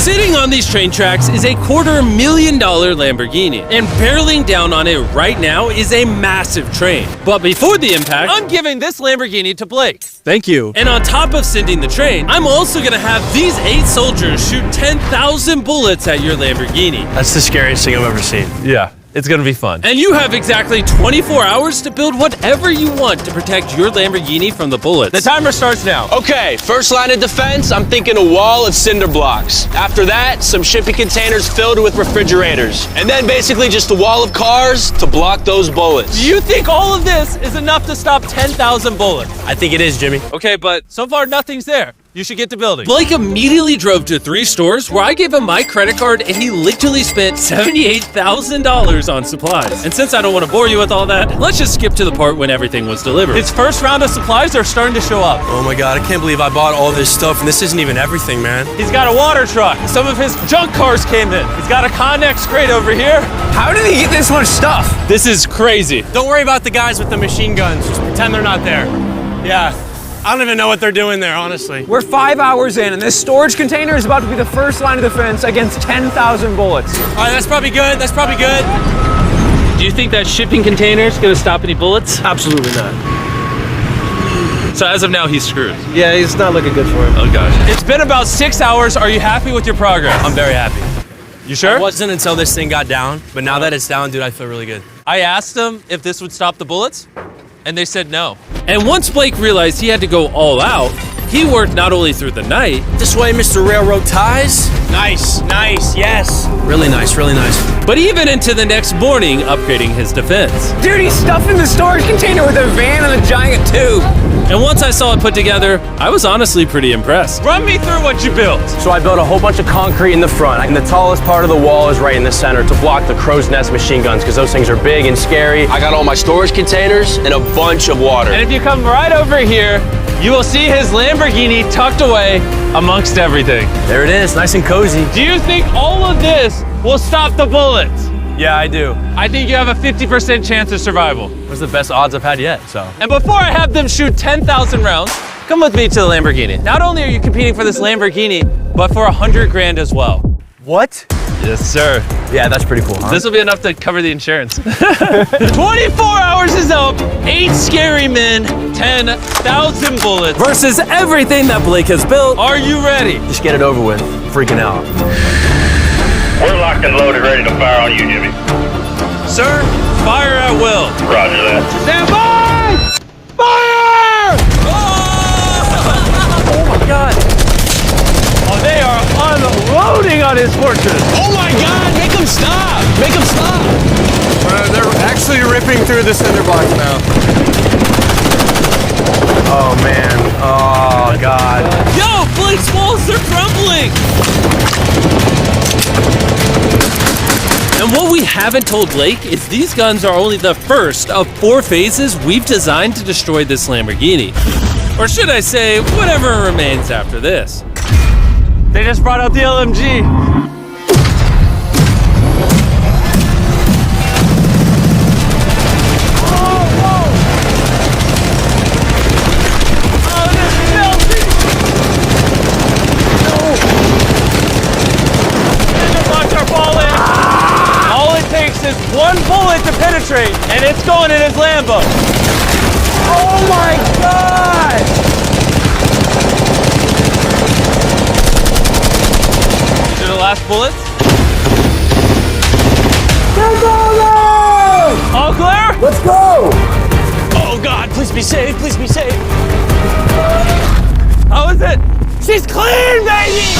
Sitting on these train tracks is a $250,000 Lamborghini, and barreling down on it right now is a massive train. But before the impact, I'm giving this Lamborghini to Blake. Thank you. And on top of sending the train, I'm also gonna have these 8 soldiers shoot 10,000 bullets at your Lamborghini. That's the scariest thing I've ever seen. Yeah, it's gonna be fun. And you have exactly 24 hours to build whatever you want to protect your Lamborghini from the bullets. The timer starts now. Okay, first line of defense, I'm thinking a wall of cinder blocks. After that, some shipping containers filled with refrigerators. And then basically just a wall of cars to block those bullets. Do you think all of this is enough to stop 10,000 bullets? I think it is, Jimmy. Okay, but So far, nothing's there. You should get to building. Blake immediately drove to 3 stores where I gave him my credit card and he literally spent $78,000 on supplies. And since I don't want to bore you with all that, let's just skip to the part when everything was delivered. His first round of supplies are starting to show up. Oh my God, I can't believe I bought all this stuff and this isn't even everything, man. He's got a water truck. Some of his junk cars came in. He's got a Connex crate over here. How did he get this much stuff? This is crazy. Don't worry about the guys with the machine guns. Just pretend they're not there. Yeah. I don't even know what they're doing there, honestly. We're 5 hours in, and this storage container is about to be the first line of defense against 10,000 bullets. All right, that's probably good. That's probably good. Do you think that shipping container is going to stop any bullets? Absolutely not. So as of now, he's screwed. Yeah, it's not looking good for him. Oh gosh. It's been about 6 hours. Are you happy with your progress? I'm very happy. You sure? It wasn't until this thing got down, but now that it's down, dude, I feel really good. I asked them if this would stop the bullets, and they said no. And once Blake realized he had to go all out, he worked not only through the night, This way, Mr. Railroad Ties. Nice, nice, yes. Really nice, really nice. but even into the next morning, upgrading his defense. Dude, he's stuffing the storage container with a van and a giant tube. And once I saw it put together, I was honestly pretty impressed. Run me through what you built. So I built a whole bunch of concrete in the front, and the tallest part of the wall is right in the center to block the crow's nest machine guns, because those things are big and scary. I got all my storage containers and a bunch of water. And if you come right over here, you will see his Lamborghini tucked away amongst everything. There it is, nice and cozy. Do you think all of this will stop the bullets? Yeah, I do. I think you have a 50% chance of survival. It was the best odds I've had yet, so. And before I have them shoot 10,000 rounds, come with me to the Lamborghini. Not only are you competing for this Lamborghini, but for 100 grand as well. What? Yes, sir. Yeah, that's pretty cool, huh? This will be enough to cover the insurance. 24 hours is up, 8 scary men, 10,000 bullets. Versus everything that Blake has built. Are you ready? Just get it over with. Freaking out. We're locked and loaded, ready to fire on you, Jimmy. Sir, fire at will. Roger that. Stand by! Fire! Oh my God. Oh, they are unloading on his fortress. Oh my God, make them stop! Make them stop! They're actually ripping through the cinder blocks now. Oh, man. Oh, God. Yo, Blake's walls are crumbling! And what we haven't told Blake is these guns are only the first of 4 phases we've designed to destroy this Lamborghini. Or should I say, whatever remains after this. They just brought out the LMG. One bullet to penetrate, and it's going in his Lambo. Oh my God! These are the last bullets. All clear? Let's go! Oh God, please be safe, please be safe. How is it? She's clean, baby!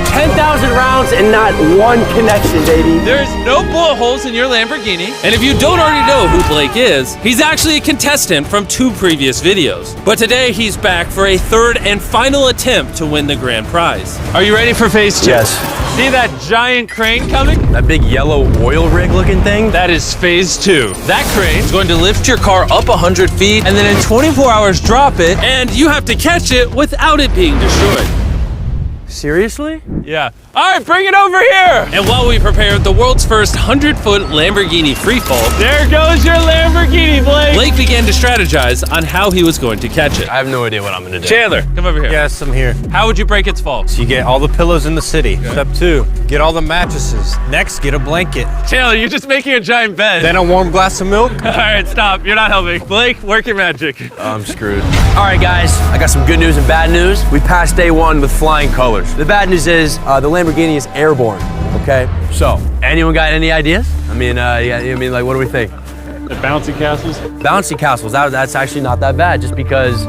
10,000 rounds and not one connection, baby. There's no bullet holes in your Lamborghini. And if you don't already know who Blake is, he's actually a contestant from 2 previous videos. But today he's back for a 3rd and final attempt to win the grand prize. Are you ready for phase 2? Yes. See that giant crane coming? That big yellow oil rig looking thing? That is phase 2. That crane He's going to lift your car up 100 feet, and then in 24 hours drop it. and you have to catch it without it being destroyed. Seriously? Yeah. All right, bring it over here. And while we prepared the world's first 100-foot Lamborghini freefall, There goes your Lamborghini, Blake. Blake began to strategize on how he was going to catch it. I have no idea what I'm gonna do. Chandler, come over here. Yes, I'm here. How would you break its fall? So you get all the pillows in the city. Step 2, get all the mattresses. Next, get a blanket. Chandler, you're just making a giant bed. Then a warm glass of milk. All right, stop. You're not helping. Blake, work your magic. I'm screwed. All right, guys, I got some good news and bad news. We passed day 1 with flying colors. The bad news is the Lamborghini is airborne. Okay, so anyone got any ideas? I mean, like, what do we think? The bouncy castles. Bouncy castles. That's actually not that bad, just because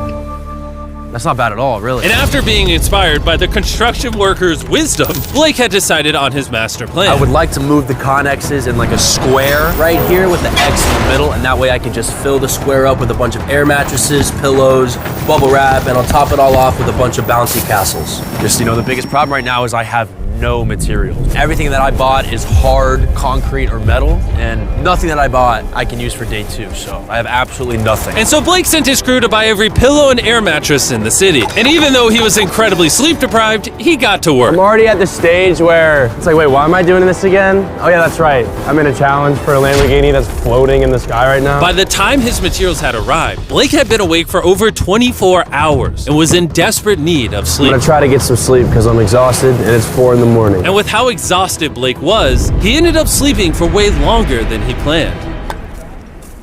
that's not bad at all, really. And after being inspired by the construction workers' wisdom, Blake had decided on his master plan. I would like to move the connexes in like a square right here with the X in the middle, and that way I can just fill the square up with a bunch of air mattresses, pillows, bubble wrap, and I'll top it all off with a bunch of bouncy castles. Just, the biggest problem right now is I have no materials. Everything that I bought is hard concrete or metal, and nothing that I bought I can use for day 2, so I have absolutely nothing. And so Blake sent his crew to buy every pillow and air mattress in the city. And even though he was incredibly sleep deprived, he got to work. I'm already at the stage where it's like, wait, why am I doing this again? Oh yeah, that's right. I'm in a challenge for a Lamborghini that's floating in the sky right now. By the time his materials had arrived, Blake had been awake for over 24 hours and was in desperate need of I'm sleep. gonna try to get some sleep because I'm exhausted and it's 4 in the morning. And with how exhausted Blake was, he ended up sleeping for way longer than he planned.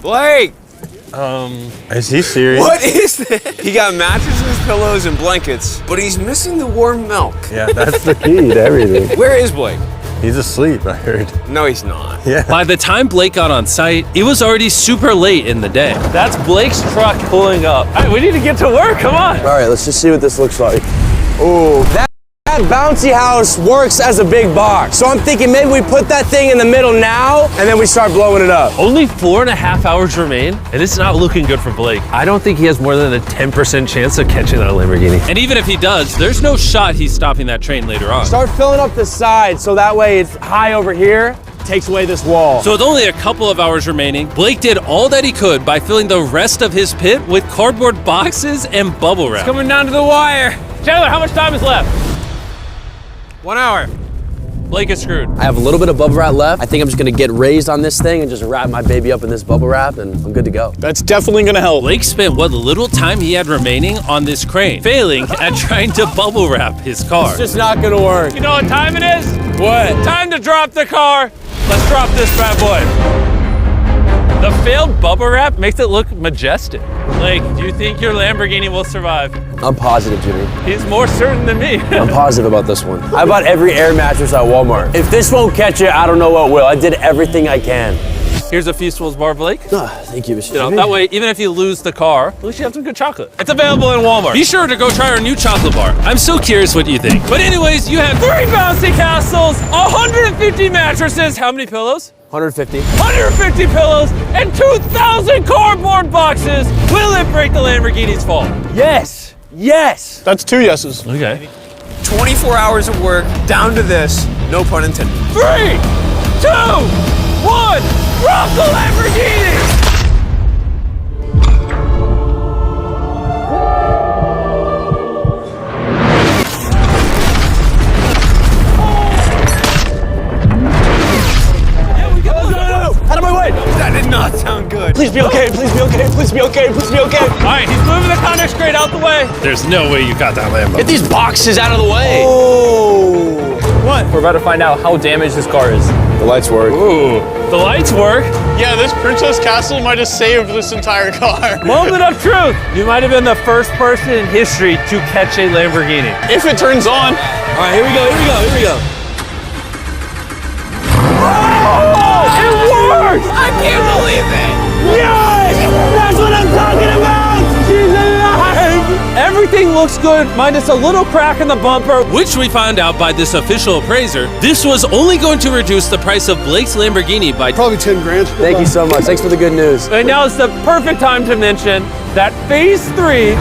Blake! Is he serious? What is this? He got mattresses, pillows, and blankets, but he's missing the warm milk. Yeah, that's the key to everything. Where is Blake? He's asleep, I heard. No, he's not. Yeah. By the time Blake got on site, it was already super late in the day. That's Blake's truck pulling up. All right, we need to get to work. Come on. All right, let's just see what this looks like. Oh, that bouncy house works as a big box. So I'm thinking maybe we put that thing in the middle now and then we start blowing it up. Only 4.5 hours remain, and it's not looking good for Blake. I don't think he has more than a 10% chance of catching that Lamborghini. And even if he does, there's no shot he's stopping that train later on. Start filling up the side so that way it's high over here, takes away this wall. So with only a couple of hours remaining, Blake did all that he could by filling the rest of his pit with cardboard boxes and bubble wrap. Coming down to the wire. Chandler, how much time is left? 1 hour. Blake is screwed. I have a little bit of bubble wrap left. I think I'm just gonna get raised on this thing and just wrap my baby up in this bubble wrap, and I'm good to go. That's definitely gonna help. Blake spent what little time he had remaining on this crane, failing at trying to bubble wrap his car. It's just not gonna work. You know what time it is? What? Time to drop the car. Let's drop this bad boy. The failed bubble wrap makes it look majestic. Blake, do you think your Lamborghini will survive? I'm positive, Jimmy. He's more certain than me. I'm positive about this one. I bought every air mattress at Walmart. If this won't catch it, I don't know what will. I did everything I can. Here's a Feastables bar, Blake. Thank you, Mr. You know, Jimmy. that way, even if you lose the car, at least you have some good chocolate. It's available in Walmart. Be sure to go try our new chocolate bar. I'm so curious what you think. But anyways, you had 3 bouncy castles, 150 mattresses, how many pillows? 150. 150 pillows, and 2,000 cardboard boxes. Will it break the Lamborghini's fall? Yes! Yes! That's 2 yeses. Okay. 24 hours of work, down to this, no pun intended. 3, 2, 1, drop the Lamborghini! Out of my way! That did not sound good. Please be okay, please be okay, please be okay, please be okay. All right, he's moving the Connex crate out the way. There's no way you got that Lambo. Get these boxes out of the way. Oh! What? We're about to find out how damaged this car is. The lights work. Ooh, the lights work. Yeah, this Princess Castle might have saved this entire car. Moment of truth. You might have been the first person in history to catch a Lamborghini. If it turns on. All right, here we go, here we go, here we go. It worked! I can't believe it. Yes! That's what I'm talking about! She's alive! Everything looks good, minus a little crack in the bumper. Which we found out by this official appraiser, this was only going to reduce the price of Blake's Lamborghini by Probably 10 grand. Thank you so much. Thanks for the good news. And now it's the perfect time to mention that phase 3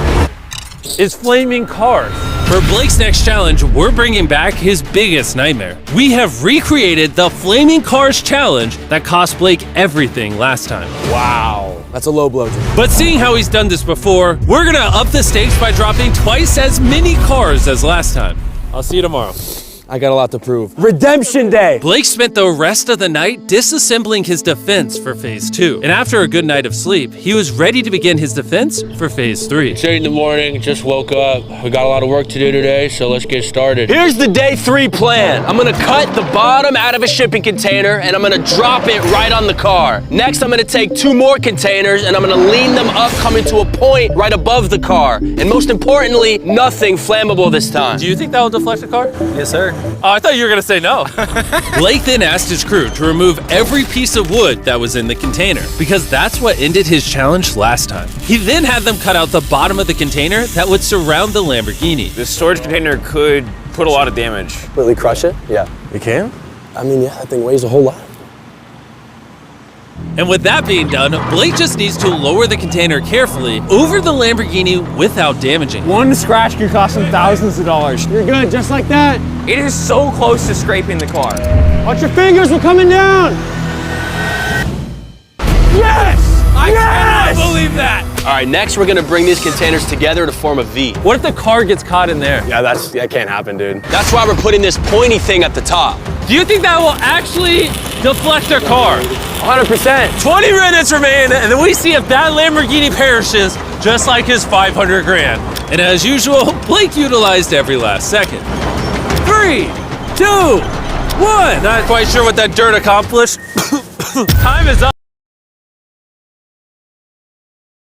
is flaming cars. For Blake's next challenge, we're bringing back his biggest nightmare. We have recreated the Flaming Cars challenge that cost Blake everything last time. Wow. That's a low blow, Jimmy. But seeing how he's done this before, we're gonna up the stakes by dropping twice as many cars as last time. I'll see you tomorrow. I got a lot to prove. Redemption Day. Blake spent the rest of the night disassembling his defense for Phase 2. And after a good night of sleep, he was ready to begin his defense for Phase 3. It's 8 in the morning, just woke up. We got a lot of work to do today, so let's get started. Here's the day 3 plan. I'm gonna cut the bottom out of a shipping container and I'm gonna drop it right on the car. Next, I'm gonna take 2 more containers and I'm gonna lean them up, coming to a point right above the car. And most importantly, nothing flammable this time. Do you think that will deflect the car? Yes, sir. Oh, I thought you were gonna say no. Blake then asked his crew to remove every piece of wood that was in the container, because that's what ended his challenge last time. He then had them cut out the bottom of the container that would surround the Lamborghini. This storage container could put a lot of damage. Completely crush it? Yeah. You can? I mean, yeah, that thing weighs a whole lot. And with that being done, Blake just needs to lower the container carefully over the Lamborghini without damaging it. One scratch could cost him thousands of dollars. You're good, just like that. It is so close to scraping the car. Watch your fingers, we're coming down. Yes! I cannot believe that. All right, next we're gonna bring these containers together to form a V. What if the car gets caught in there? Yeah, that can't happen, dude. That's why we're putting this pointy thing at the top. Do you think that will actually deflect their car? 100%. 20 minutes remain, and then we see if that Lamborghini perishes, just like his 500 grand. And as usual, Blake utilized every last second. 3, 2, 1. Not quite sure what that dirt accomplished. Time is up.